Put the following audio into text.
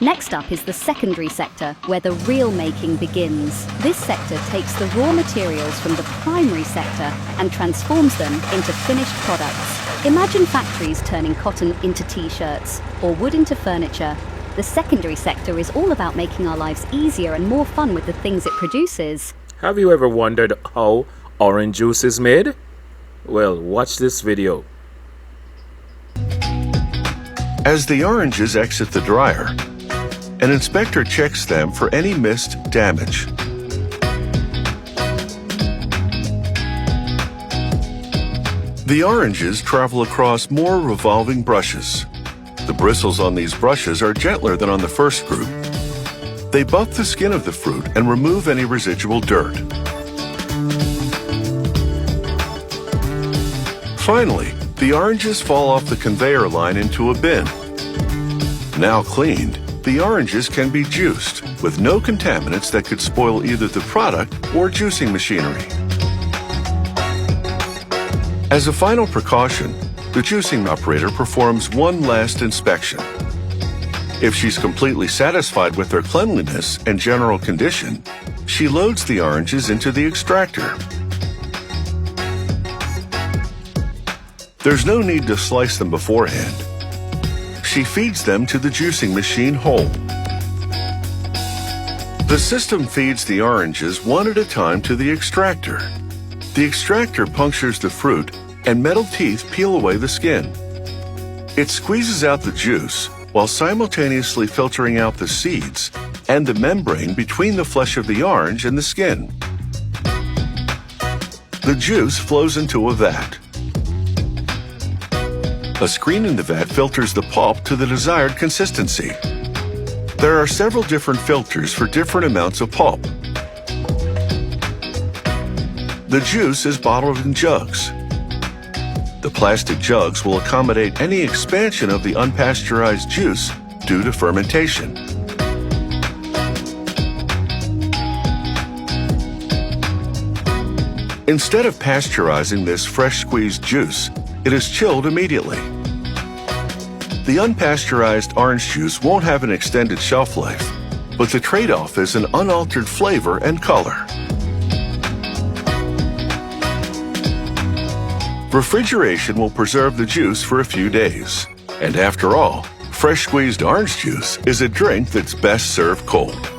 Next up is the secondary sector, where the real making begins. This sector takes the raw materials from the primary sector and transforms them into finished products. Imagine factories turning cotton into t-shirts or wood into furniture. The secondary sector is all about making our lives easier and more fun with the things it produces. Have you ever wondered how orange juice is made? Well, watch this video. As the oranges exit the dryer, an inspector checks them for any mist damage. The oranges travel across more revolving brushes. The bristles on these brushes are gentler than on the first group. They buff the skin of the fruit and remove any residual dirt. Finally, the oranges fall off the conveyor line into a bin. Now cleaned, the oranges can be juiced with no contaminants that could spoil either the product or juicing machinery. As a final precaution, the juicing operator performs one last inspection. If she's completely satisfied with their cleanliness and general condition, she loads the oranges into the extractor. There's no need to slice them beforehand. She feeds them to the juicing machine whole. The system feeds the oranges one at a time to the extractor. The extractor punctures the fruit and metal teeth peel away the skin. It squeezes out the juice while simultaneously filtering out the seeds and the membrane between the flesh of the orange and the skin. The juice flows into a vat. A screen in the vat filters the pulp to the desired consistency. There are several different filters for different amounts of pulp. The juice is bottled in jugs. The plastic jugs will accommodate any expansion of the unpasteurized juice due to fermentation. Instead of pasteurizing this fresh squeezed juice, it is chilled immediately. The unpasteurized orange juice won't have an extended shelf life, but the trade-off is an unaltered flavor and color. Refrigeration will preserve the juice for a few days. And after all, fresh squeezed orange juice is a drink that's best served cold.